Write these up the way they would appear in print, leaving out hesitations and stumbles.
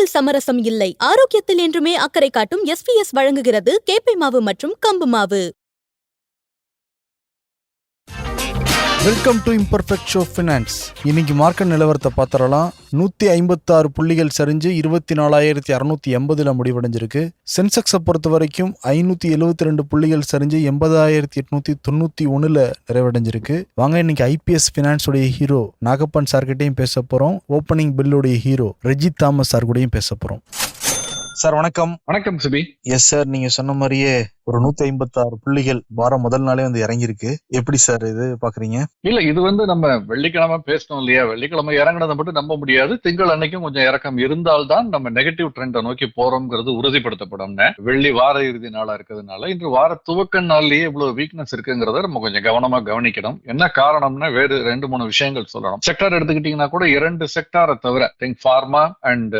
சுவையில் சமரசம் இல்லை. ஆரோக்கியத்தில் என்றுமே அக்கறை காட்டும் SVS வழங்குகிறது கேப்பை மாவு மற்றும் கம்பு மாவு. Welcome to imperfect show finance. இன்னைக்கு மார்க்கெட் நிலவரத்தை பார்த்தரலாம். 156 புள்ளிகள் சரிஞ்சு 24,680 முடிவடைஞ்சிருக்கு. சென்செக்ஸை பொறுத்த வரைக்கும் 572 புள்ளிகள் சரிஞ்சு 80,891 நிறைவடைஞ்சிருக்கு. வாங்க இன்னைக்கு IPS ஃபினான்ஸ் உடைய ஹீரோ நாகப்பன் சார்கிட்டையும் பேச போறோம். ஓப்பனிங் பில்லுடைய ஹீரோ ரெஜித் தாமஸ் சார் கூடயும் பேச போறோம். சார் வணக்கம். வணக்கம் சிபி. எஸ் சார், நீங்க சொன்ன மாதிரியே ஒரு 156 புள்ளிகள் வாரம் முதல் நாளே வந்து இறங்கியிருக்கு. எப்படி சார் இது பாக்குறீங்க? இல்ல, இது நம்ம வெள்ளிக்கிழமை பேசணும் இல்லையா? வெள்ளிக்கிழமை இறங்கினதை மட்டும் நம்ப முடியாது. திங்கள் அன்னைக்கும் கொஞ்சம் இறக்கம் இருந்தால்தான் நம்ம நெகட்டிவ் ட்ரெண்டை நோக்கி போறோம்ங்கிறது உறுதிப்படுத்தப்படும். வெள்ளி வார இறுதி நாளா இருக்கிறதுனால இன்று வார துவக்க நாள்லயே இவ்வளவு வீக்னஸ் இருக்குங்கிறத நம்ம கொஞ்சம் கவனமா கவனிக்கணும். என்ன காரணம்னா வேறு 2-3 விஷயங்கள் சொல்லணும். செக்டார் எடுத்துக்கிட்டீங்கன்னா கூட 2 செக்டாரை தவிர pharma and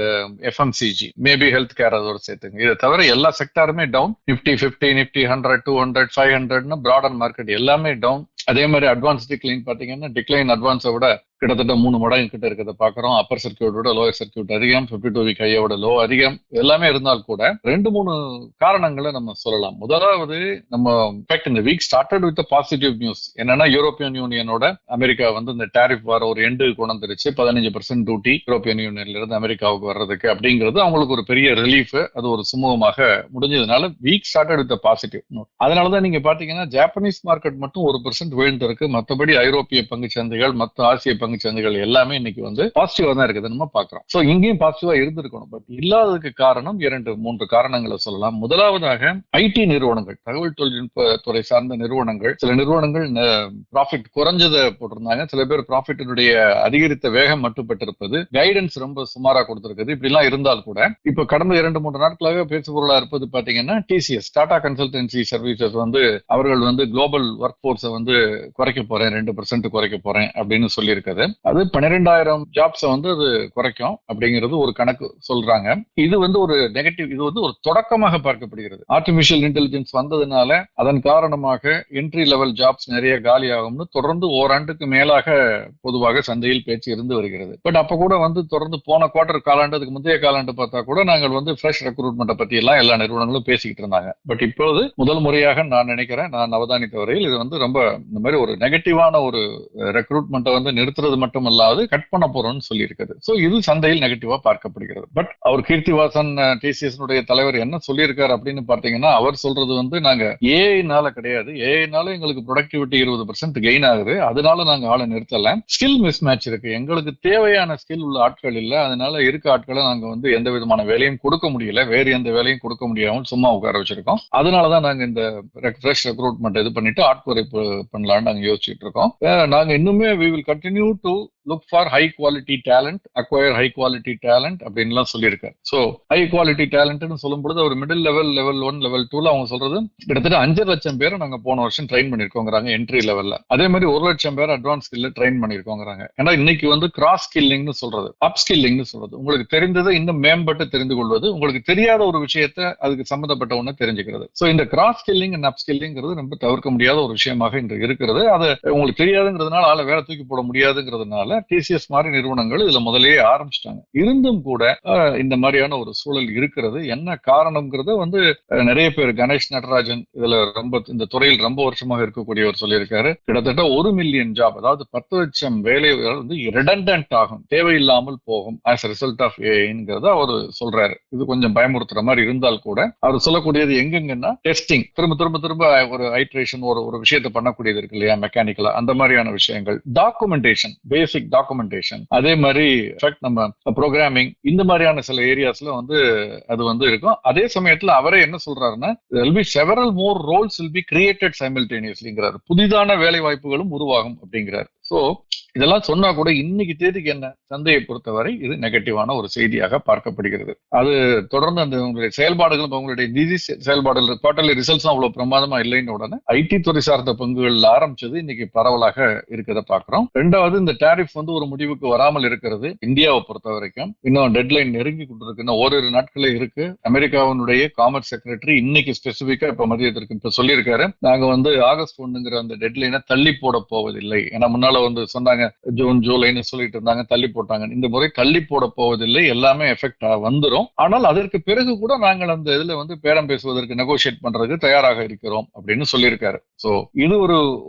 FMCG, maybe health care அதோட சேர்த்துங்க. இதை தவிர எல்லா செக்டாருமே down. Nifty 50, Nifty 100, 200, 500 broader market எல்லாமே டவுன். அதே மாதிரி அட்வான்ஸ் டிக்ளைன் பாத்தீங்கன்னா டிக்ளைன் அட்வான்ஸை விட கிட்டத்தட்ட 3 மடங்கு கிட்ட இருக்கிறத பாக்குறோம். அப்பர் சர்க்கியூட்டோட லோயர் சர்க்கியூட் அதிகம், 52 வீக் ஹையோட லோ அதிகம். எல்லாமே இருந்தால் கூட 2-3 காரணங்களை நம்ம சொல்லலாம். முதலாவது, நம்ம இந்த week started with positive news. என்னன்னா யூரோப்பியன் யூனியனோட அமெரிக்கா இந்த டாரிஃப் வர ஒரு எண்டு கொண்டு வந்துருச்சு. 15% டியூட்டி யூரோப்பியன் யூனியன்ல இருந்து அமெரிக்காவுக்கு வர்றதுக்கு அப்படிங்கிறது அவங்களுக்கு ஒரு பெரிய ரிலீஃப். அது ஒரு சுமூகமாக முடிஞ்சதுனால week started with positive news. அதனாலதான் நீங்க பாத்தீங்கன்னா ஜாப்பனீஸ் மார்க்கெட் மட்டும் 1% வீழ்ந்திருக்கு. மற்றபடி ஐரோப்பிய பங்கு சந்தைகள், மற்ற ஆசிய பங்கு சந்தைகள் எல்லாமே இன்னைக்கு பாசிட்டிவா தான் இருக்குது நம்ம பாக்குறோம். சோ இங்கேயும் பாசிட்டிவா இருந்திருக்கணும். பட் இல்லாததுக்கு காரணம் 2-3 காரணங்களை சொல்லலாம். முதலாவதாக ஐடி நிறுவனங்கள், தகவல் தொழில்நுட்ப துறை சார்ந்த நிறுவனங்கள், சில நிறுவனங்கள் ப்ராஃபிட் குறைஞ்சதை போட்டிருந்தாங்க. சில பேர் ப்ராஃபிட்டினுடைய அதிகரித்த வேகம் மட்டுப்பட்டிருப்பது, கைடன்ஸ் ரொம்ப சுமாரா கொடுத்திருக்குது. இப்படி எல்லாம் இருந்தால் கூட இப்ப கடந்த 2-3 நாட்களாக பேசுபொருளா இருப்பது பாத்தீங்கன்னா TCS, டாடா கன்சல்டன்சி சர்வீசஸ் அவர்கள் குளோபல் ஒர்க் போர்ஸை குறைக்க போறேன், 2% குறைக்க போறேன் அப்படின்னு சொல்லியிருக்காது. அது 12,000 ஜாப்ஸ் அது குறைக்கும் அப்படிங்கிறது ஒரு கணக்கு சொல்றாங்க. இது ஒரு நெகட்டிவ், இது ஒரு தொடக்கமாக பார்க்கப்படுகிறது. ஆர்டிபிஷியல் இன்டெலிஜென்ஸ் வந்ததுனால அதன் காரணமாக என்ட்ரி லெவல் ஜாப்ஸ் நிறைய காலி ஆகும்னு தொடர்ந்து ஓராண்டுக்கு மேலாக பொதுவாக சந்தையில் பேச்சு இருந்து வருகிறது. பட் அப்ப கூட தொடர்ந்து போன குவார்டர் காலாண்டு, அதுக்கு முந்தைய காலாண்டு பார்த்தா கூட நாங்கள் ஃப்ரெஷ் ரெக்ரூட்மெண்ட் பத்தி எல்லாம் எல்லா நிறுவனங்களும் பேசிக்கிட்டு இருந்தாங்க. பட் இப்போது முதல் முறையாக நான் நினைக்கிறேன், நான் அவதானித்த வரையில் இது ரொம்ப இந்த மாதிரி ஒரு நெகட்டிவான ஒரு ரெக்ரூட்மெண்ட்டை நிறுத்துறது மட்டும் அல்லாது கட் பண்ண போறோம்னு சொல்லி இருக்குது. சோ இது சந்தையில் நெகட்டிவா பார்க்கப்படுகிறது. பட் அவர் கீர்த்திவாசன் TCS தலைவர் என்ன சொல்லியிருக்காரு அப்படின்னு பார்த்தீங்கன்னா, அவர் சொல்றது நாங்க ஏஐனால கிடையாது, ஏஐனால எங்களுக்கு ப்ரொடக்டிவிட்டி 20% கெயின் ஆகுது, அதனால நாங்க ஆளை நிறுத்தல. ஸ்கில் மிஸ் மேட்ச் இருக்கு, எங்களுக்கு தேவையான ஸ்கில் உள்ள ஆட்கள் இல்ல, அதனால இருக்க ஆட்களை நாங்க எந்த விதமான வேலையும் கொடுக்க முடியல, வேறு எந்த வேலையும் கொடுக்க முடியாமல் சும்மா உட்கார வச்சிருக்கோம். அதனாலதான் நாங்க இந்த ஃப்ரெஷ் ரெக்ரூட்மெண்ட் இது பண்ணிட்டு ஆட்குறைப்பு பண்ணலாம்னு நாங்க யோசிச்சுட்டு இருக்கோம். நாங்க இன்னுமே we will continue to look for high quality talent, acquire high quality talent அப்படின்லாம் சொல்லியிருக்காரு. ஸோ ஹை குவாலிட்டி டேலண்ட்னு சொல்லும் பொழுது ஒரு மிடில் லெவல், லெவல் 1, லெவல் 2ல அவங்க சொல்றது கிட்டத்தட்ட 5 லட்சம் பேரை நாங்க போன வருஷம் ட்ரெயின் பண்ணிருக்கோங்கிறாங்க என்ட்ரி லெவல்ல. அதே மாதிரி 1 லட்சம் பேர் அட்வான்ஸ் ஸ்கில்ல ட்ரெயின் பண்ணிருக்கோங்கிறாங்க. ஏன்னா இன்னைக்கு கிராஸ் ஸ்கில்லிங்னு சொல்றது, அப் ஸ்கில்லிங்னு சொல்றது, உங்களுக்கு தெரிந்ததை இன்னும் மேம்பட்டு தெரிந்து கொள்வது, உங்களுக்கு தெரியாத ஒரு விஷயத்த அதுக்கு சம்பந்தப்பட்ட ஒண்ணு தெரிஞ்சுக்கிறது. ஸோ இந்த கிராஸ் ஸ்கில்லிங் அண்ட் அப் ஸ்கில்லிங்கிறது ரொம்ப தவிர்க்க முடியாத ஒரு விஷயமாக இன்று இருக்கிறது. அது உங்களுக்கு தெரியாதுங்கிறதுனால ஆளை வேலை தூக்கி போட முடியாதுங்கிறதுனால TCS மாதிரி நிறுவனங்கள் இதுல முதலேயே ஆரம்பிச்சிட்டாங்க. இருந்தும் கூட இந்த மாதிரியான ஒரு சூழல் இருக்கிறது. என்ன காரணம்ங்கிறத நிறைய பேர், கணேஷ் நடராஜன் இதுல ரொம்ப இந்த துறையில் ரொம்ப வருஷமாக இருக்கக்கூடியவர் சொல்லியிருக்காரு. கிட்டத்தட்ட 1 மில்லியன் ஜாப், அதாவது 10 லட்சம் வேலைகள் ரிடண்டன்ட் ஆகும், தேவையில்லாமல் போகும் ஆஸ் ரிசல்ட் ஆஃப் ஏஐங்கிறத அவர் சொல்றாரு. இது கொஞ்சம் பயமுறுத்துற மாதிரி இருந்தால் கூட அவர் சொல்லக்கூடியது எங்கன்னா டெஸ்டிங், திரும்ப ஒரு ஐட்ரேஷன், ஒரு விஷயத்தை பண்ணக்கூடியது இருக்கு இல்லையா, மெக்கானிக்கலா, அந்த மாதிரியான விஷயங்கள், டாக்குமெண்டேஷன், பேசிக் டாக்குமெண்டேஷன், அதே மாதிரி நம்ம ப்ரோக்ராமிங், இந்த மாதிரியான சில ஏரியாஸ்ல அது இருக்கும். அதே சமயத்துல அவரே என்ன சொல்றாருன்னா, there will be several more roles will be created simultaneouslyங்கிறார். புதிதான வேலை வாய்ப்புகளும் உருவாகும் அப்படிங்கிறார். சோ இதெல்லாம் சொன்னா கூட இன்னைக்கு தேதிக்கு என்ன, சந்தையை பொறுத்தவரை இது நெகட்டிவான ஒரு செய்தியாக பார்க்கப்படுகிறது. அது தொடர்ந்து அந்த உங்களுடைய செயல்பாடுகள், உங்களுடைய நிதி செயல்பாடுகள், குவார்டர்லி ரிசல்ட்ஸ் அவ்வளவு பிரமாதமா இல்லைன்னு உடனே ஐடி துறை சார்ந்த பங்குகள் ஆரம்பிச்சது இன்னைக்கு பரவலாக இருக்கிறத பாக்குறோம். ரெண்டாவது, இந்த டாரிஃப் ஒரு முடிவுக்கு வராமல் இருக்கிறது. இந்தியாவை பொறுத்த வரைக்கும் இன்னும் டெட்லைன் நெருங்கி கொண்டிருக்கு, ஓரிரு நாட்களே இருக்கு. அமெரிக்காவினுடைய காமர்ஸ் செக்ரட்டரி இன்னைக்கு ஸ்பெசிபிக்கா இப்ப மதியத்திற்கு இப்ப சொல்லியிருக்காரு, நாங்க ஆகஸ்ட் 1ங்கிற அந்த டெட்லைனை தள்ளி போட போவதில்லை. ஏன்னா முன்னால முன்னால வந்து சொன்னாங்க ஜூன் ஜூலைன்னு சொல்லிட்டு இருந்தாங்க, தள்ளி போட்டாங்க. இந்த முறை தள்ளி போட போவதில்லை, எல்லாமே எஃபெக்ட் வந்துரும். ஆனால் அதற்கு பிறகு கூட நாங்கள் அந்த இதுல வந்து பேரம் பேசுவதற்கு நெகோசியேட் பண்றதுக்கு தயாராக இருக்கிறோம் அப்படின்னு சொல்லியிருக்காரு. சோ இது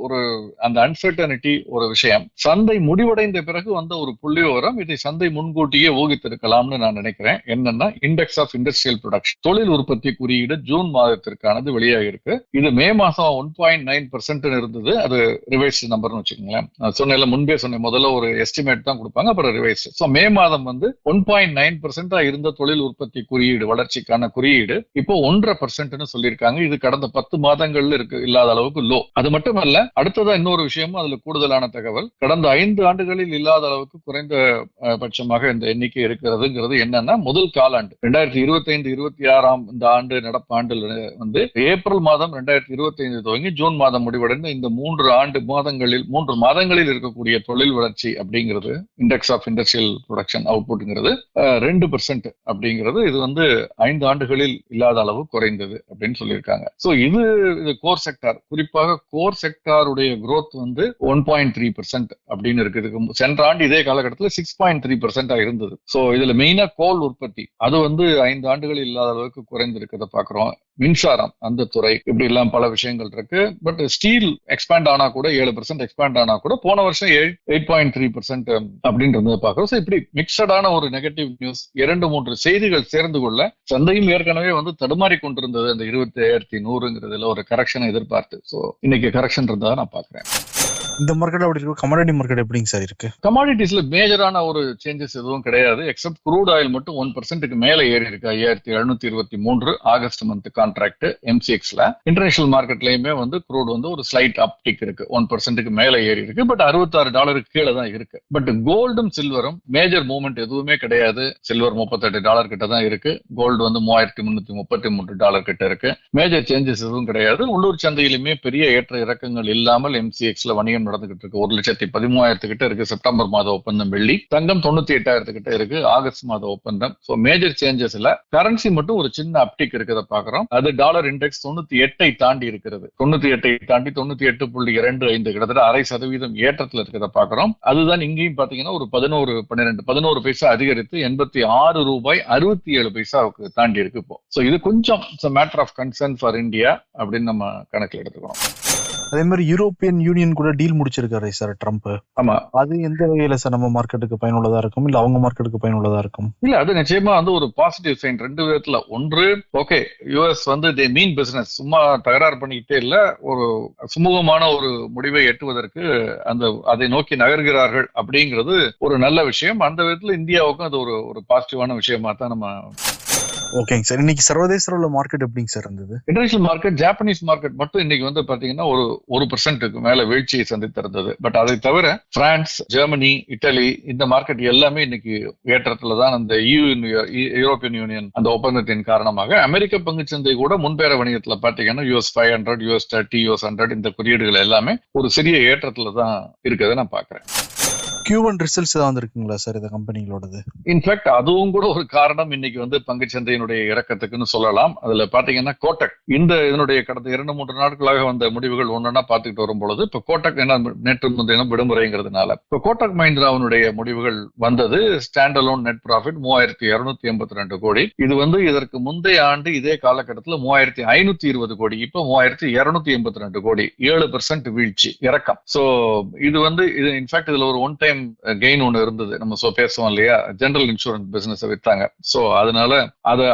ஒரு அந்த அன்சர்டனிட்டி ஒரு விஷயம். சந்தை முடிவடைந்த பிறகு வந்த ஒரு புள்ளி விவரம், இதை சந்தை முன்கூட்டியே ஊகித்திருக்கலாம்னு நான் நினைக்கிறேன். என்னன்னா, இண்டெக்ஸ் ஆஃப் இண்டஸ்ட்ரியல் ப்ரொடக்ஷன், தொழில் உற்பத்தி குறியீடு ஜூன் மாதத்திற்கானது வெளியாக இருக்கு. இது மே மாசம் 1.9% இருந்தது. அது ரிவைஸ் நம்பர்னு வச்சுக்கோங்களேன். சொன்ன முன்பே சொன்ன முதல்ல ஒரு எஸ்டிமேட் தான் கொடுப்பாங்க, அப்புறம் ரிவைஸ். சோ மே மாதம் வந்து 1.9% இருந்த தொழில் உற்பத்தி குறியீடு, வளர்ச்சிக்கான குறியீடு இப்போ 1.5% சொல்லியிருக்காங்க. இது கடந்த 10 மாதங்கள்ல இல்லாத அளவுக்கு லோ. அது மட்டுமல்ல, அடுத்ததா இன்னொரு விஷயமும் அதுல கூடுதலான தகவல், கடந்த 5 ஆண்டுகளில் இல்லாத அளவுக்கு குறைந்த பட்சமாக இந்த எண்ணிக்கை இருக்கிறதுங்கிறது என்னன்னா, முதல் காலாண்டு 2025-26 இந்த ஆண்டு நடப்பாண்டில் வந்து ஏப்ரல் மாதம் 2025 துவங்கி ஜூன் மாதம் முடிவடைந்த இந்த 3 மாதங்களில் இருக்கக்கூடிய தொழில் வளர்ச்சி அப்படிங்கிறது, இண்டெக்ஸ் ஆஃப் இண்டஸ்ட்ரியல் ப்ரொடக்ஷன் அவுட்புட்ங்கிறது 2% அப்படிங்கிறது, இது வந்து 5 ஆண்டுகளில் இல்லாத அளவு குறைந்தது அப்படின்னு சொல்லியிருக்காங்க. சோ இது கோர் செக்டார், குறிப்பாக கோர் செக்டாருடைய growth வந்து 1.3% அப்படின்னு இருக்குது. சென்ற ஆண்டு இதே காலகட்டத்தில் 6.3% இருந்தது. சோ இதுல மெயினா கோல் உற்பத்தி, அது வந்து 5 ஆண்டுகளில் இல்லாத அளவுக்கு குறைந்திருக்கிறத பாக்குறோம். மின்சாரம், அந்த துறை, இப்படி எல்லாம் பல விஷயங்கள் இருக்கு. பட் ஸ்டீல் எக்ஸ்பேண்ட் ஆனா கூட 7% எக்ஸ்பேண்ட் ஆனா கூட போன வருஷம் 8.3% அப்படின்றத பாக்குறோம். சோ இப்படி மிக்சடான ஒரு நெகட்டிவ் நியூஸ், 2-3 செய்திகள் சேர்ந்து கொள்ள சந்தையும் ஏற்கனவே வந்து தடுமாறி கொண்டிருந்தது. அந்த 27,100ங்கிறதுல ஒரு கரெக்ஷனை எதிர்பார்த்து. சோ இன்னைக்கு கரெக்ஷன் இருந்தா நான் பாக்குறேன். இந்த மார்க்கெட் அப்படி இருக்கு. கமாடிட்டி மார்க்கெட் எப்படிங்க சார் இருக்கு? கமாடிட்டிஸ்ல மேஜரான ஒரு சேஞ்சஸ் எதுவும் கிடையாது. எக்ஸப்ட் க்ரூட் ஆயில் மட்டும் 1%க்கு மேல ஏறி இருக்கு. 5723 ஆகஸ்ட் மந்த் கான்ட்ராக்ட் MCXல. இன்டர்நேஷனல் மார்க்கெட்லயுமே வந்து க்ரூட் வந்து ஒரு ஸ்லைட் அப்டிக் இருக்கு, 1%க்கு மேல ஏறி இருக்கு. பட் $66 கீழே தான் இருக்கு. பட் கோல்டும் சில்வரும் மேஜர் மூவ்மெண்ட் எதுவுமே கிடையாது. சில்வர் $38 கிட்ட தான் இருக்கு. கோல்டு வந்து $3333 கிட்ட இருக்கு. மேஜர் சேஞ்சஸ் எதுவும் கிடையாது. உள்ளூர் சந்தையிலுமே பெரிய ஏற்ற இறக்கங்கள் இல்லாமல் MCXல வணிகம் நடந்துகிட்டு இருக்கு. 1,13,000 கிட்ட இருக்கு செப்டம்பர் மாத ஒப்பந்தம். வெள்ளி தங்கம் 98,000 கிட்ட இருக்கு ஆகஸ்ட் மாத ஒப்பந்தம். சோ மேஜர் சேஞ்சஸ் இல்ல. கரன்சி மட்டும் ஒரு சின்ன அப்டிக் இருக்கிறத பாக்குறோம். அது டாலர் இண்டெக்ஸ் 98 தாண்டி இருக்கிறது. 98 தாண்டி 98.25 கிட்டத்தட்ட 0.5% ஏற்றத்துல இருக்கிறத பாக்குறோம். அதுதான் இங்கேயும் பாத்தீங்கன்னா ஒரு 11 பைசா அதிகரித்து $86.67 தாண்டி இருக்கு இப்போ. சோ இது கொஞ்சம் matter of concern for India அப்படின்னு நம்ம கணக்கில் எடுத்துக்கணும். அதே மாதிரி யூரோப்பியன் யூனியன் கூட டீல் முடிச்சிருக்காரு சார் ட்ரம்ப். ஆமா, அது எந்த வகையில சார் நம்ம மார்க்கெட்டுக்கு பயனுள்ளதா இருக்கும், இல்ல அவங்க மார்க்கெட்டுக்கு பயனுள்ளதா இருக்கும்? இல்ல, அது நிச்சயமா வந்து ஒரு பாசிட்டிவ் சைன் 2 விதத்துல. ஒன்று, ஓகே, யுஎஸ் வந்து தே மீன் பிசினஸ், சும்மா தகராறு பண்ணிக்கிட்டே இல்ல, ஒரு சுமூகமான ஒரு முடிவை எட்டுவதற்கு அதை நோக்கி நகர்கிறார்கள் அப்படிங்கிறது ஒரு நல்ல விஷயம். அந்த விதத்துல இந்தியாவுக்கும் அது ஒரு பாசிட்டிவான விஷயமா தான் நம்ம. ஓகேங்க சார். இன்னைக்கு சர்வதேச அளவுல மார்க்கெட் எப்படிங்க சார் இருந்தது? இன்டர்நேஷனல் மார்க்கெட், ஜாப்பனீஸ் மார்க்கெட் மட்டும் இன்னைக்கு வந்து பாத்தீங்கன்னா ஒரு 1%க்கு மேல வீழ்ச்சியை சந்தித்திருந்தது. பட் அதை தவிர பிரான்ஸ், ஜெர்மனி, இட்டலி, இந்த மார்க்கெட் எல்லாமே இன்னைக்கு ஏற்றத்துல தான். அந்த யூரோப்பியன் யூனியன் அந்த ஒப்பந்தத்தின் காரணமாக அமெரிக்க பங்குச்சந்தை கூட முன்பேற வணிகத்துல பாத்தீங்கன்னா US 500, US 30, US 100 இந்த குறியீடுகள் எல்லாமே ஒரு சிறிய ஏற்றத்துல தான் இருக்கிறத நான் பாக்குறேன். Q1 ரிசல்ட்ஸ் தான் வந்திருக்குங்களா சார் இந்த கம்பெனிகளோடது? இன்ஃபேக்ட் அதுவும் கூட ஒரு காரணம் இன்னைக்கு வந்து பங்குச்சந்தையினுடைய இறக்கத்துக்குன்னு சொல்லலாம். அதுல பாத்தீங்கன்னா கோட்டக் இதனுடைய கடந்த 2-3 நாட்களாக வந்த முடிவுகள் ஒன்னொன்னா பாத்துக்கிட்டு வரும் பொழுது இப்ப கோட்டக் நேற்று முன்தினம் விடுமுறைங்கிறதுனால இப்ப கோட்டக் மஹிந்திராவுடைய முடிவுகள் வந்தது. ஸ்டாண்ட் அலோன் நெட் ப்ராஃபிட் 3282 கோடி. இது வந்து இதற்கு முந்தைய ஆண்டு இதே காலகட்டத்தில் 3520 கோடி, இப்ப 3282 கோடி, 7% வீழ்ச்சி, இறக்கம். சோ இது வந்து இன்ஃபேக்ட் இதுல ஒரு ஒன் டைம் கெயின் ஒன்னு இருந்தது. நம்ம பேசுவோம் இல்லையா, ஜெனரல் இன்சூரன்ஸ் பிசினஸ் வித்தாங்க. சோ அதனால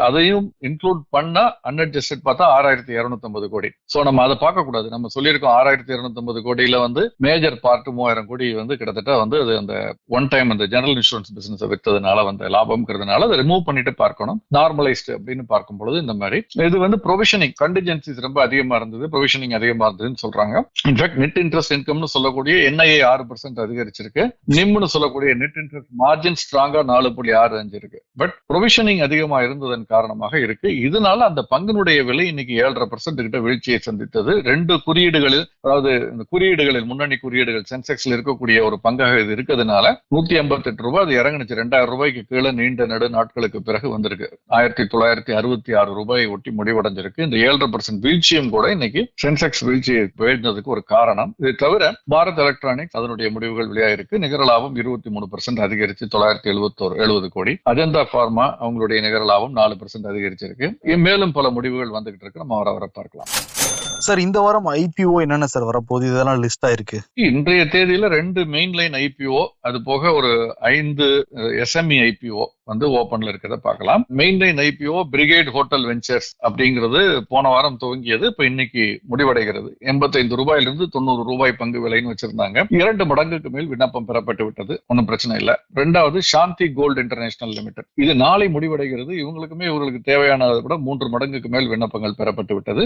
அதையும் இன்க்ளூட் பண்ணா அன்அட்ஜஸ்டட் பார்த்தா 6250 கோடி. சோ நம்ம அதை பார்க்க கூடாது. நம்ம சொல்லியிருக்கோம் 6250 கோடியில வந்து மேஜர் பார்ட் 3000 கோடி வந்து கிட்டத்தட்ட வந்து அது அந்த ஒன் டைம் அந்த ஜெனரல் இன்சூரன்ஸ் பிசினஸ் வித்ததுனால வந்த லாபம்ங்கிறதுனால அதை ரிமூவ் பண்ணிட்டு பார்க்கணும். நார்மலைஸ்டு அப்படின்னு பார்க்கும் பொழுது இந்த மாதிரி இது வந்து ப்ரொவிஷனிங் கண்டிஜென்சிஸ் ரொம்ப அதிகமா இருந்தது, ப்ரொவிஷனிங் அதிகமா இருந்ததுன்னு சொல்றாங்க. இன்ஃபேக்ட் நெட் இன்ட்ரெஸ்ட் இன்கம்னு சொல்லக்கூடிய NII 6% அதிகரிச்சிருக்கு. நிம்னு சொல்லக்கூடிய நெட் இன்ட்ரெஸ்ட் மார்ஜின் ஸ்ட்ராங்கா 4.65 இருக்கு. பட் ப்ரொவிஷனிங் அதிகமா இருந்ததன் காரணமாக இருக்கு. இதனால அந்த பங்கினுடைய விலை இன்னைக்கு 7.5% கிட்ட வீழ்ச்சியை சந்தித்தது. 2 குறியீடுகளில், அதாவது இந்த குறியீடுகளில் முன்னணி குறியீடுகள் சென்செக்ஸ்ல இருக்கக்கூடிய ஒரு பங்காக இது இருக்கிறதுனால 158 ரூபாய் அது இறங்குனுச்சு. 2000 ரூபாய்க்கு கீழே நீண்ட நடு நாட்களுக்கு பிறகு வந்திருக்கு. 1966 ரூபாயை ஒட்டி முடிவடைஞ்சிருக்கு. இந்த 7.5% வீழ்ச்சியும் கூட இன்னைக்கு சென்செக்ஸ் வீழ்ச்சியை வீழ்ந்ததுக்கு ஒரு காரணம். இதை தவிர பாரத் எலக்ட்ரானிக்ஸ் அதனுடைய முடிவுகள் வெளியாயிருக்கு. நிகர லாபம் 23% அதிகரிச்சு 970 கோடி. அஜந்தா பார்மா அவங்களுடைய நிகர லாபம் 4% அதிகரிச்சிருக்கு. மேலும் பல முடிவுகள் வந்துகிட்டு இருக்கு. நம்ம வர பார்க்கலாம். சார், இந்த வாரம் ஐபிஓ என்னென்ன சார் வரப்போகுது? இதெல்லாம் லிஸ்ட் ஆயிருக்கு. இன்றைய தேதியில 2 மெயின் லைன் ஐபிஓ, அது போக ஒரு 5 எஸ்எம்இ ஐபிஓ வந்து ஓபன்ல இருக்கிறத பார்க்கலாம். Main line IPO brigade hotel ventures அப்படிங்கிறது போன வாரம் துவங்கியது. இப்ப இன்னைக்கு முடிவடைகிறது. 85 ரூபாயிலிருந்து 90 ரூபாய் பங்கு விலைன்னு வச்சிருந்தாங்க. 2 மடங்குக்கு மேல் விண்ணப்பம் பெறப்பட்டு விட்டது. ஒன்னும் பிரச்சனை இல்ல. 2வது சாந்தி கோல்டு இன்டர்நேஷனல் லிமிடெட், இது நாளை முடிவடைகிறது. இவங்களுக்கு தேவையானதை விட 3 மடங்குக்கு மேல் விண்ணப்பங்கள் பெறப்பட்டு விட்டது.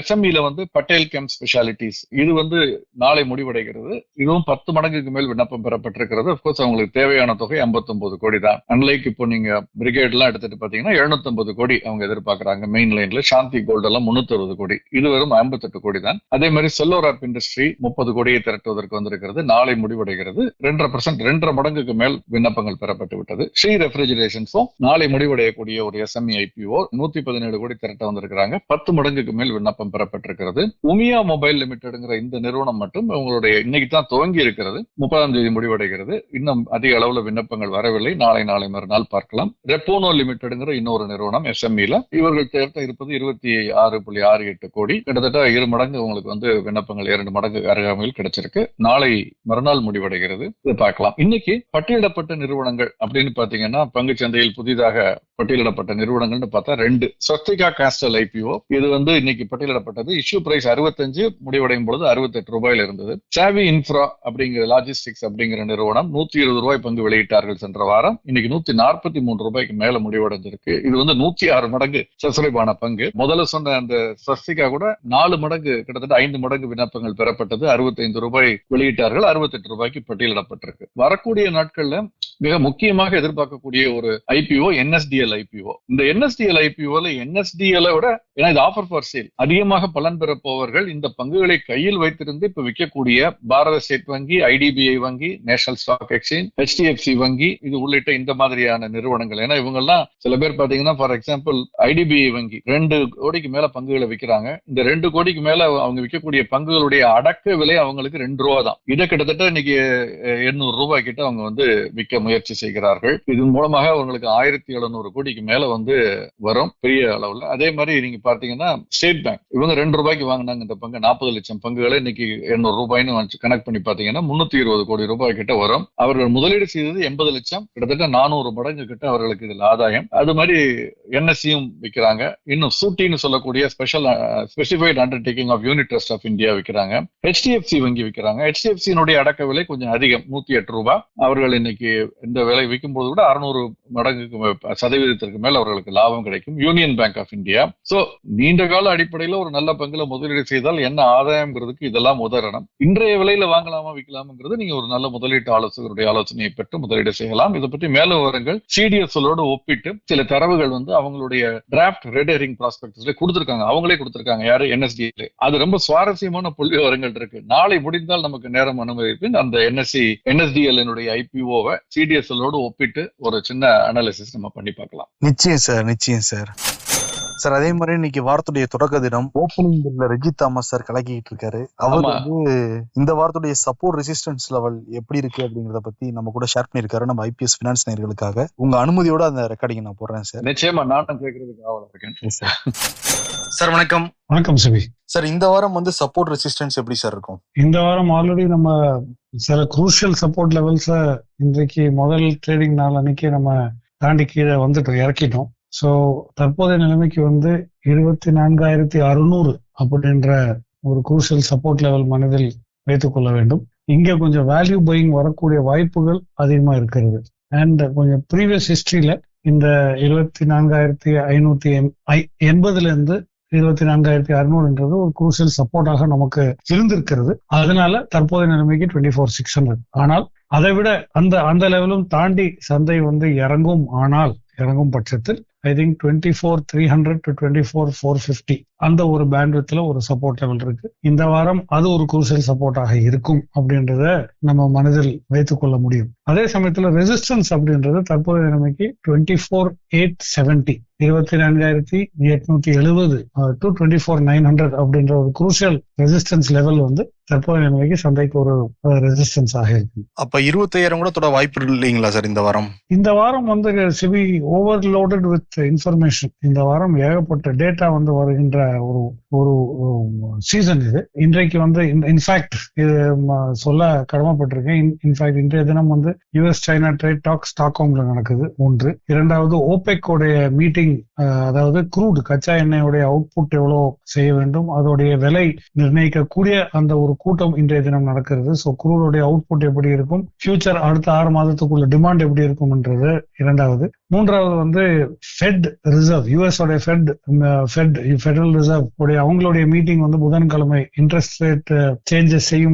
எஸ்எம்இல வந்து பட்டேல் கெம் ஸ்பெஷாலிட்டிஸ், இது வந்து நாளை முடிவடைகிறது. இதுவும் 10 மடங்குக்கு மேல் விண்ணப்பம் பெறப்பட்டிருக்கிறது. அப்கோர்ஸ் அவங்களுக்கு தேவையான தொகை 59 கோடி தான். அன்லைக் இப்போ நீங்க பிரிகேட் எல்லாம் எடுத்துட்டு பாத்தீங்கன்னா 750 கோடி அவங்க எதிர்பார்க்கறாங்க மெயின் லைன்ல. சாந்தி கோல்டு எல்லாம் 360 கோடி, இது வெறும் 58 கோடி தான். அதே மாதிரி செல்லோராப் இண்டஸ்ட்ரி 30 கோடியை திரட்டுவதற்கு வந்திருக்கிறது. நாளை முடிவடைகிறது. 2.5 மடங்குக்கு மேல் விண்ணப்பங்கள் பெறப்பட்டு விட்டது. ஸ்ரீ ரெஃப்ரிஜரேஷன்ஸும் நாளை முடிவடையக்கூடிய ஒரு எஸ்எம்இ ஐபிஓ 117 கோடி திரட்ட வந்திருக்கிறாங்க. 10 மடங்குக்கு மேல் விண்ணப்பம் பெறப்பட்டிருக்கிறது. உமியா மொபைல் லிமிடெட்ங்கிற இந்த நிறுவனம் மட்டும் உங்களுடைய இன்னைக்கு தான் துவங்கி இருக்கிறது. 30ஆம் தேதி முடிவடைகிறது. இன்னும் அதிக அளவுல விண்ணப்பங்கள் வரவில்லை. நாளை மறுநாள் பார்க்கலாம். ரெப்போனோ லிமிடெட்ங்கிற இன்னொரு நிறுவனம் எஸ்எம்இல, இவர்கள் தேர்த்த இருப்பது 26.68 கோடி. கிட்டத்தட்ட 2 மடங்கு உங்களுக்கு வந்து விண்ணப்பங்கள் 2 மடங்கு அருகாமையில் கிடைச்சிருக்கு. நாளை மறுநாள் முடிவடைகிறது. இதை பார்க்கலாம். இன்னைக்கு பட்டியலிடப்பட்ட நிறுவனங்கள் அப்படின்னு பாத்தீங்கன்னா பங்கு சந்தையில் புதிதாக பட்டியலிடப்பட்ட நிறுவனங்கள்னு பார்த்தா 2. ஸ்வஸ்திகா கேஸ்டல் ஐபிஓ, இது வந்து இன்னைக்கு பட்டியலிடப்பட்டது. இஷ்யூ பிரைஸ் 65, முடிவடையும் பொழுது 68 ரூபாயில இருந்தது. சாவி இன்ஃப்ரா அப்படிங்கிற லாஜிஸ்டிக்ஸ் அப்படிங்கிற நிறுவனம் 120 ரூபாய் பங்கு வெளியிட்டார்கள் சென்ற வாரம். இன்னைக்கு 143 ரூபாய்க்கு மேல முடிவடைஞ்சிருக்கு. இது வந்து 106 மடங்கு சப்ஸ்கிரைபான பங்கு. முதல்ல சொன்ன அந்த ஸ்வஸ்திகா கூட 4 மடங்கு, கிட்டத்தட்ட 5 மடங்கு விண்ணப்பங்கள் பெறப்பட்டது. 65 ரூபாய் வெளியிட்டார்கள். 68 ரூபாய்க்கு பட்டியலிடப்பட்டிருக்கு. வரக்கூடிய நாட்கள்ல மிக முக்கியமாக எதிர்பார்க்கக்கூடிய ஒரு ஐபிஓ என்எஸ்டிஎல் ஐபிஓ. இந்த என்எஸ்டிஎல் ஐபிஓல என்எஸ்டிஎல் விட, ஏன்னா இது ஆஃபர் ஃபார் சேல், அதிகமாக பலன் பெற போவர்கள் இந்த பங்குகளை கையில் வைத்திருந்து இப்ப விற்கக்கூடிய பாரத ஸ்டேட் வங்கி, ஐடிபிஐ வங்கி, நேஷனல் ஸ்டாக் எக்ஸ்சேஞ்ச், HDFC வங்கி, இது உள்ளிட்ட இந்த மாதிரியான நிறுவனங்கள். ஏன்னா இவங்கெல்லாம் சில பேர் பாத்தீங்கன்னா, ஃபார் எக்ஸாம்பிள் ஐடிபிஐ வங்கி 2 கோடிக்கு மேல பங்குகளை விற்கிறாங்க. இந்த 2 கோடிக்கு மேல அவங்க விற்கக்கூடிய பங்குகளுடைய அடக்க விலை அவங்களுக்கு 2 ரூபா தான். இதை கிட்டத்தட்ட இன்னைக்கு 800 ரூபாய் கிட்ட அவங்க வந்து விற்க முயற்சி செய்கிறார்கள். இதன் மூலமாக அவங்களுக்கு 1700 கோடிக்கு மேல வந்து வரும் பெரிய அளவுல. அதே மாதிரி நீங்க பாத்தீங்கன்னா ஸ்டேட் பேங்க், இவங்க 2 ரூபாய்க்கு வாங்கினாங்க இந்த பங்கு. 40 லட்சம் பங்குகளை இன்னைக்கு 800 ரூபாய்னு கனெக்ட் பண்ணி பாத்தீங்கன்னா 320 கோடி ரூபாய் கிட்ட வரும். அவர்கள் முதலீடு செய்தது 80 லட்சம், கிட்டத்தட்ட 400 மடங்கு கிட்ட அவர்களுக்கு இதுல ஆதாயம். அது மாதிரி என்எஸ்சியும் விற்கிறாங்க. இன்னும் சூட்டின்னு சொல்லக்கூடிய specified undertaking of unit trust of India விற்கிறாங்க. HDFC வங்கி விற்கிறாங்க. HDFC அடக்க விலை கொஞ்சம் அதிகம், 108 ரூபாய். அவர்கள் இன்னைக்கு இந்த விலை விற்கும் போது கூட 600 மடங்குக்கு சதவீதத்திற்கு மேல் அவர்களுக்கு லாபம் கிடைக்கும். Union Bank of India. So நீண்ட கால அடிப்படையில ஒரு நல்ல பங்குல முதலீடு செய்தால் என்ன ஆதாயம்ங்கிறதுக்கு இதெல்லாம் உதாரணம். இன்றைய விலையில வாங்கலாமா விற்கலாம்ங்கிறது நீங்க ஒரு நல்ல முதலீட்டு ஆலோசகருடைய ஆலோசனையை பெற்று முதலீடு செய்யலாம். இதை பற்றி மேல விவரங்கள் CDSLோடு ஒப்பிட்டு சில தரவுகள் வந்து அவங்களுடைய டிராஃப்ட் ரெட் ஹெரிங் ப்ராஸ்பெக்டஸ்ல கொடுத்திருக்காங்க. அவங்களே கொடுத்திருக்காங்க. யாரு? NSDL. அது ரொம்ப சுவாரஸ்யமான புள்ளி விவரங்கள் இருக்கு. நாளை முடிந்தால் நமக்கு நேரம் அனுமதிப்பின் அந்த NSDL ஐபிஓவை CDSLோடு ஒப்பிட்டு ஒரு சின்ன அனாலிசிஸ் நம்ம பண்ணி பார்க்கலாம். நிச்சயம் சார், நிச்சயம் சார். சார், அதே மாதிரி இன்னைக்கு வாரத்துடைய தொடக்க தினம். ஓப்பனிங் பில்ல ரெஜித் தாமஸ் சார் கலக்கிட்டு இருக்காரு. அவர் வந்து இந்த வாரத்துடைய சப்போர்ட் ரெசிஸ்டன்ஸ் லெவல் எப்படி இருக்கு அப்படிங்கறத பத்தி நம்ம கூட ஷேர் பண்ணிருக்காரு நம்ம IPS ஃபினான்ஸ் நேயர்களுக்காக. உங்க அனுமதியோட அந்த ரெக்கார்டிங் நான் போடுறேன் சார். நிச்சயமா நானும் கேட்கறதுக்கு ஆவலா இருக்கேன் சார். வணக்கம். வணக்கம் சிவி சார். இந்த வாரம் வந்து சப்போர்ட் ரெசிஸ்டன்ஸ் எப்படி சார் இருக்கும்? இந்த வாரம் ஆல்ரெடி நம்ம சில குரூஷியல் சப்போர்ட் லெவல்ஸ் இன்றைக்கு முதல் ட்ரேடிங் நாள் அன்னைக்கு நம்ம தாண்டி கீழே வந்துட்டோம், இறக்கிட்டோம். ஸோ தற்போதைய நிலைமைக்கு வந்து 24,600 அப்படின்ற ஒரு குரூஷியல் சப்போர்ட் லெவல் மனதில் வைத்துக் கொள்ள வேண்டும். இங்க கொஞ்சம் வேல்யூ பையிங் வரக்கூடிய வாய்ப்புகள் அதிகமா இருக்கிறது. அண்ட் கொஞ்சம் ப்ரீவியஸ் ஹிஸ்டரியில இந்த 24,580 இருந்து 24,600 ஒரு குரூசியல் சப்போர்ட்டாக நமக்கு இருந்திருக்கிறது. அதனால தற்போதைய நிலைமைக்கு 24,600. ஆனால் அதை விட அந்த லெவலும் தாண்டி சந்தை வந்து இறங்கும் பட்சத்தில் ஐ திங்க் 24,300 to 24,450 அந்த ஒரு பேண்ட்வித்ல ஒரு சப்போர்ட் லெவல் இருக்கு. இந்த வாரம் அது ஒரு குரூசியல் சப்போர்ட்டாக இருக்கும் அப்படின்றத நம்ம மனதில் வைத்துக் கொள்ள முடியும். அதே சமயத்துல ரெசிஸ்டன்ஸ் அப்படின்றது தற்போதைய நிலைமைக்கு 24,870 24,870 to 24,900 அப்படின்ற ஒரு குரூசியல் ரெசிஸ்டன்ஸ் லெவல் வந்து தற்போதைய நிலைமைக்கு சந்தைக்கு ஒரு ரெசிஸ்டன்ஸ் ஆக இருக்கு. அப்ப 25,000 கூட தொட வாய்ப்பு இல்லைங்களா சார் இந்த வாரம்? இந்த வாரம் வந்து சிவி ஓவர்லோடட் வித் இன்ஃபர்மேஷன். இந்த வாரம் ஏகப்பட்ட டேட்டா வந்து வருகின்ற ஒரு சீசன் இது. இன்றைக்கு வந்து இன்ஃபேக்ட் இது சொல்ல கடமைப்பட்டிருக்கேன். இன்ஃபேக்ட் இன்றைய தினம் வந்து US சைனா ட்ரேட் டாக் ஸ்டாக்ஹோம்ல நடக்குது. 1. 2வது ஓபெக் உடைய மீட்டிங், அதாவது க்ரூட் கச்சா எண்ணெயுடைய அவுட்புட் எவ்வளவு செய்ய வேண்டும், அதோடைய விலை நிர்ணயிக்கக்கூடிய அந்த ஒரு கூட்டம் இன்றைய தினம் நடக்கிறது. ஸோ க்ரூடோடைய அவுட்புட் எப்படி இருக்கும், ஃபியூச்சர் அடுத்த 6 மாதத்துக்குள்ள டிமாண்ட் எப்படி இருக்கும்ன்றது 2வது. 3வது வந்து ஃபெட் ரிசர்வ், US உடைய ஃபெடரல் ரிசர்வ் உடைய அவங்களுடைய மீட்டிங் வந்து புதன்கிழமை இன்ட்ரெஸ்ட் ரேட் சேஞ்சஸ் செய்ய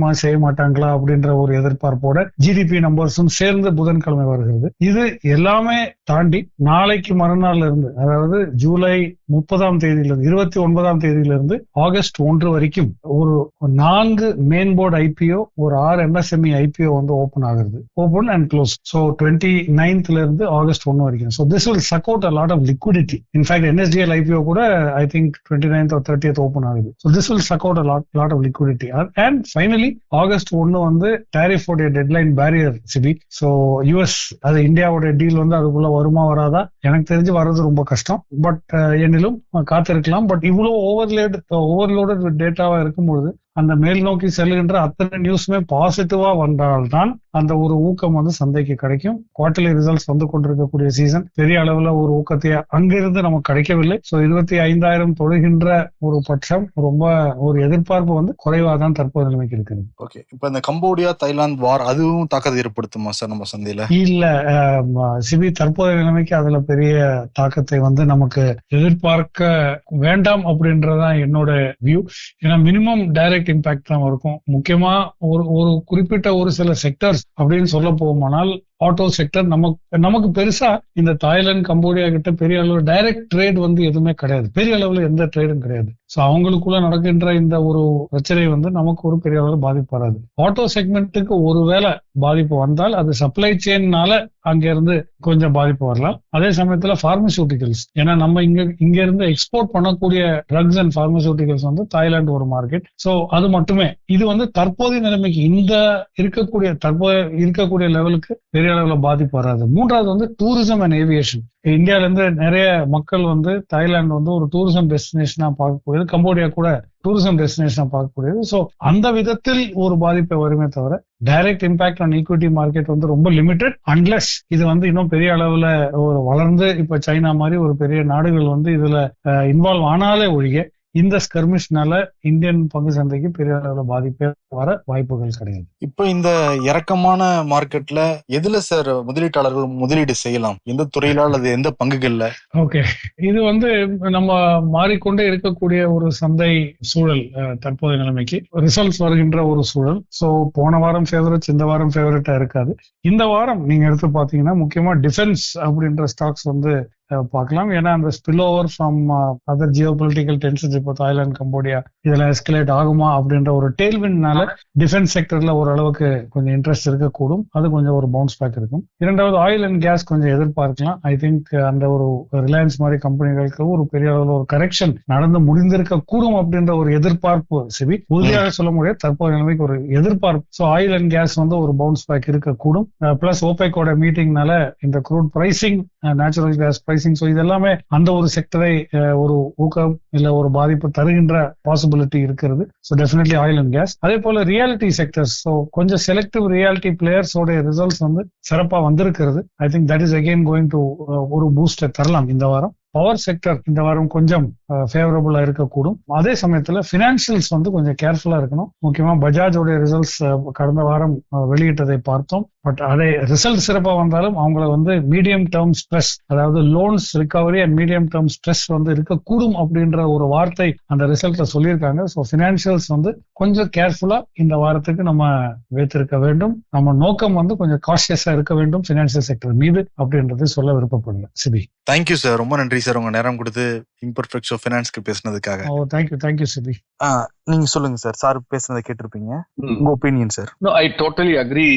மாட்டாங்களா அப்படின்ற ஒரு எதிர்பார்ப்போட ஜிடிபி நம்பர்ஸும் சேர்ந்து புதன்கிழமை வருகிறது. இது எல்லாமே தாண்டி நாளைக்கு மறுநாள்ல இருந்து, அதாவது ஜூலை 30ஆம் தேதியிலிருந்து 29ஆம் தேதியிலிருந்து ஆகஸ்ட் 1 வரைக்கும் ஒரு 4 மெயின் போர்டு ஐபிஓ, ஒரு 6 MSME ஐபிஓ வந்து ஓபன் ஆகுது. Open and close. So 29th இருந்து ஆகஸ்ட் 1 வரைக்கும். So this will suck out a lot of liquidity. In fact, NSDL IPO கூட I think 29th or 30th open ஆகுது. So this will suck out a lot of liquidity. And finally, August 1 வந்து tariff உடைய deadline barrier சிபி. So US அது இந்தியாவுடைய deal வந்து அதுக்குள்ள வருமா வராதா எனக்கு தெரிஞ்சு வர்றது ரொம்ப கஷ்டம். பட் என்னிலும் காத்திருக்கலாம். பட் இவ்வளவு ஓவர்லோடட் டேட்டாவா இருக்கும்பொழுது அந்த மேல் நோக்கி செல்கின்ற அத்தனை நியூஸுமே பாசிட்டிவா வந்தால்தான் அந்த ஒரு ஊக்கம் வந்து சந்தைக்கு கிடைக்கும். குவார்டர்லி ரிசல்ட்ஸ் வந்து கொண்டிருக்கக்கூடிய சீசன் பெரிய அளவுல ஒரு ஊக்கத்தை அங்கிருந்து நமக்கு கிடைக்கவில்லை. ஸோ 25,000 தொழுகின்ற ஒரு பட்சம் ரொம்ப ஒரு எதிர்பார்ப்பு வந்து குறைவா தான் தற்போது நிலைமைக்கு இருக்குது. ஓகே, இப்ப இந்த கம்போடியா தாய்லாந்து வார் அதுவும் தாக்கத்தை ஏற்படுத்துமா சார் நம்ம சந்தையில? இல்ல சிபி, தற்போதைய நிலைமைக்கு அதுல பெரிய தாக்கத்தை வந்து நமக்கு எதிர்பார்க்க வேண்டாம் அப்படின்றதான் என்னோட வியூ. ஏன்னா மினிமம் டைரக்ட் இம்பாக்ட் தான் இருக்கும். முக்கியமா ஒரு குறிப்பிட்ட ஒரு சில செக்டர்ஸ் அப்படின்னு சொல்ல போகுமானால் ஆட்டோ செக்டர் நமக்கு பெருசா இந்த தாய்லாந்து கம்போடியா கிட்ட பெரிய அளவு டைரக்ட் ட்ரேட் வந்து எதுவுமே கிடையாது. பெரிய அளவுல எந்த ட்ரேடும் கிடையாது. ஸோ அவங்களுக்குள்ள நடக்கின்ற இந்த ஒரு பிரச்சனை வந்து நமக்கு ஒரு பெரிய அளவு பாதிப்பு வராது. ஆட்டோ செக்மெண்ட்டுக்கு ஒருவேளை பாதிப்பு வந்தால் அது சப்ளை செயின்னால அங்க இருந்து கொஞ்சம் பாதிப்பு வரலாம். அதே சமயத்துல பார்மசூட்டிகல்ஸ், ஏன்னா நம்ம இங்க இருந்து எக்ஸ்போர்ட் பண்ணக்கூடிய ட்ரக்ஸ் அண்ட் பார்மசூட்டிகல்ஸ் வந்து தாய்லாந்து ஒரு மார்க்கெட். ஸோ அது மட்டுமே இது வந்து தற்போதைய நிலைமைக்கு தற்போது இருக்கக்கூடிய லெவலுக்கு பெரிய அளவுல பாதிப்பு வராது. 3வது வந்து டூரிசம் அண்ட் ஏவியேஷன். இந்தியால இருந்து நிறைய மக்கள் வந்து தாய்லாந்து வந்து ஒரு டூரிசம் டெஸ்டினேஷனா பார்க்கக்கூடியது, கம்போடியா கூட டூரிசம் டெஸ்டினேஷனா பார்க்கக்கூடியது. ஸோ அந்த விதத்தில் ஒரு பாதிப்பை வருமே தவிர direct impact on equity market வந்து ரொம்ப லிமிடெட். அன்லெஸ் இது வந்து இன்னும் பெரிய அளவுல ஒரு வளர்ந்து இப்ப சைனா மாதிரி ஒரு பெரிய நாடுகள் வந்து இதுல இன்வால்வ் ஆனாலே ஒழிய இந்த ஸ்கர்மிஷ்னால இந்தியன் பங்கு சந்தைக்கு பெரிய அளவுல பாதிப்பே வர வாய்ப்புகள் கிடையாது. இப்ப இந்த இறக்கமான மார்க்கெட்ல எதுல சார் முதலீட்டாளர்கள் முதலீடு செய்யலாம்? எந்த துறையில அல்லது எந்த பங்குகள்ல? ஓகே, இது வந்து நம்ம மாறிக்கொண்டே இருக்கக்கூடிய ஒரு சந்தை சூழல். தற்போதைய நிலைமைக்கு ரிசல்ட்ஸ் வருகின்ற ஒரு சூழல். சோ போன வாரம் ஃபேவரட்ஸ் இந்த வாரம் ஃபேவரட்டா இருக்காது. இந்த வாரம் நீங்க எடுத்து பாத்தீங்கன்னா முக்கியமா டிஃபென்ஸ் அப்படின்ற ஸ்டாக்ஸ் வந்து பார்க்கலாம். ஏன்னா அந்த spill over from other Jio political tensions இப்போ தாய்லாந்து கம்போடியா இதுல எஸ்கலேட் ஆகுமா அப்படின்ற ஒரு டெய்ல்விண்ட்னால டிஃபென்ஸ் செக்டர்ல ஓரளவுக்கு கொஞ்சம் இன்ட்ரெஸ்ட் இருக்கக்கூடும். அது கொஞ்சம் ஒரு பவுன்ஸ் பேக் இருக்கும். 2வது ஆயில் அண்ட் கேஸ் கொஞ்சம் எதிர்பார்க்கலாம். ஐ திங்க் அந்த ஒரு ரிலையன்ஸ் மாதிரி கம்பெனிகளுக்கு ஒரு பெரிய அளவில் ஒரு கரெக்ஷன் நடந்து முடிந்திருக்க கூடும் அப்படின்ற ஒரு எதிர்பார்ப்பு சிபி. உறுதியாக சொல்ல முடியாது, தற்போதைய நிலைமைக்கு ஒரு எதிர்பார்ப்பு. ஸோ ஆயில் அண்ட் கேஸ் வந்து ஒரு பவுன்ஸ் பேக் இருக்கக்கூடும். பிளஸ் ஓபெக்கோட மீட்டிங்னால இந்த crude pricing, natural gas pricing, so இதெல்லாமே அந்த ஒரு செக்டரை ஒரு ஊக்கம் இல்ல ஒரு பாதிப்பு தருகின்ற பாசிபிலிட்டி இருக்கிறது. So definitely oil and gas. அதே போல ரியாலிட்டி செக்டர்ஸ், ஸோ கொஞ்சம் செலக்டிவ் ரியாலிட்டி பிளேயர்ஸோட ரிசல்ட்ஸ் வந்து சிறப்பா வந்திருக்கிறது. I think that is again going to ஒரு பூஸ்டர் தரலாம் இந்த வாரம். பவர் செக்டர் இந்த வாரம் கொஞ்சம் ஃபேவரபுளா இருக்கக்கூடும். அதே சமயத்துல பினான்சியல்ஸ் வந்து கொஞ்சம் கேர்ஃபுல்லா இருக்கணும். முக்கியமா பஜாஜோட ரிசல்ட்ஸ் கடந்த வாரம் வெளியிட்டதை பார்த்தோம். பட் அதே ரிசல்ட் சிறப்பா வந்தாலும் அவங்கள வந்து மீடியம் டேர்ம் ஸ்ட்ரெஸ், அதாவது loans recovery and medium term stress வந்து இருக்கக்கூடும் அப்படின்ற ஒரு வார்த்தை அந்த ரிசல்ட்ல சொல்லியிருக்காங்க. ஸோ பினான்சியல்ஸ் வந்து கொஞ்சம் கேர்ஃபுல்லா இந்த வாரத்துக்கு நம்ம வைத்திருக்க வேண்டும். நம்ம நோக்கம் வந்து கொஞ்சம் காஷியஸா இருக்க வேண்டும் பினான்சியல் செக்டர் மீது அப்படின்றத சொல்ல விருப்பப்படுறேன். சிபி, தேங்க்யூ சார், ரொம்ப நன்றி சார் உங்க நேரம் கொடுத்து இம்பர்ஃபெக்ட் ஷோ ஃபினான்ஸ்க்கு பேசுனதுக்காக. தேங்க்யூ சிபி. நீங்க சொல்லுங்க சார், சார் பேசுனதை கேட்டிருப்பீங்க, உங்க opinion sir. I totally agree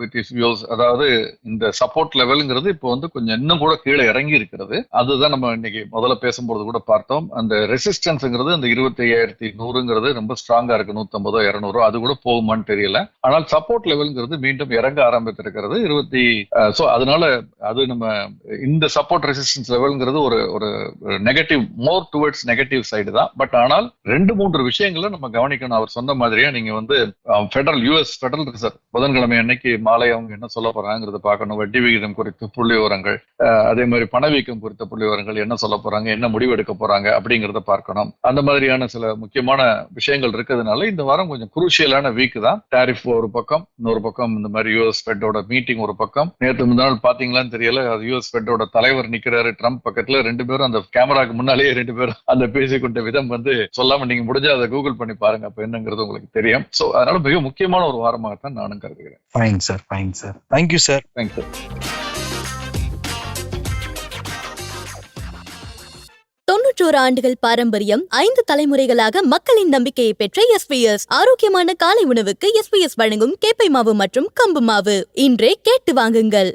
with his views. அதாவது இந்த சப்போர்ட் லெவல்ங்கிறது இப்போ வந்து கொஞ்சம் இன்னும் கூட கீழே இறங்கி இருக்கிறது. அதுதான் நம்ம இன்னைக்கு முதல்ல பேசும்போது கூட பார்த்தோம். அந்த ரெசிஸ்டன்ஸ்ங்கிறது அந்த 25,100 ரொம்ப ஸ்ட்ராங்கா இருக்கு. 150 200 அது கூட போகுமான்னு தெரியல. ஆனால் சப்போர்ட் லெவல்ங்கிறது மீண்டும் இறங்க ஆரம்பித்திருக்கிறது. சோ அதனால அது நம்ம இந்த சப்போர்ட் ரெசிஸ்டன்ஸ் லெவல்ங்கிறது ஒரு negative, more towards negative side தான். பட் ஆனால் 2-3 விஷயங்களை நம்ம கவனிக்கணும். அவர் சொன்ன மாதிரியா நீங்க வந்து US ஃபெடரல் ரிசர்வ் புதன்கிழமை அன்னைக்கு மாலை அவங்க என்ன சொல்ல போறாங்கிறத பார்க்கணும். வட்டி விகிதம் குறித்து புள்ளி விவரங்கள், அதே மாதிரி பணவீக்கம் குறித்த புள்ளி விவரங்கள் என்ன சொல்ல போறாங்க, என்ன முடிவு எடுக்க போறாங்க அப்படிங்கறத பார்க்கணும். அந்த மாதிரியான சில முக்கியமான விஷயங்கள் இருக்கிறதுனால இந்த வாரம் கொஞ்சம் குரூஷியலான வீக் தான். டாரிஃப் ஒரு பக்கம், இன்னொரு பக்கம் இந்த மாதிரி US ஃபெட்டோட மீட்டிங் ஒரு பக்கம். நேற்று முன்னாள் பாத்தீங்களான்னு தெரியல, US ஃபெட்டோட தலைவர் நிக்கிறாரு ட்ரம்ப் பக்கத்துல. 2 பேரும் அந்த கேமராக்கு முன்னாலேயே 2 பேரும் அந்த பேசிக்கொண்ட விதம் வந்து சொல்லாம நீங்க முடிஞ்சா அதை கூகுள் பண்ணி பாருங்க, அப்ப என்னங்கிறது உங்களுக்கு தெரியும். சோ அதனால மிக முக்கியமான ஒரு வாரமாகத்தான் நானும் கருதுகிறேன். Fine sir, fine sir. Thank you sir. Thank you. 91 ஆண்டுகள் பாரம்பரியம், 5 தலைமுறைகளாக மக்களின் நம்பிக்கையை பெற்ற SVS. ஆரோக்கியமான காலை உணவுக்கு SVS வழங்கும் கேப்பை மாவு மற்றும் கம்பு மாவு. இன்றே கேட்டு வாங்குங்கள்.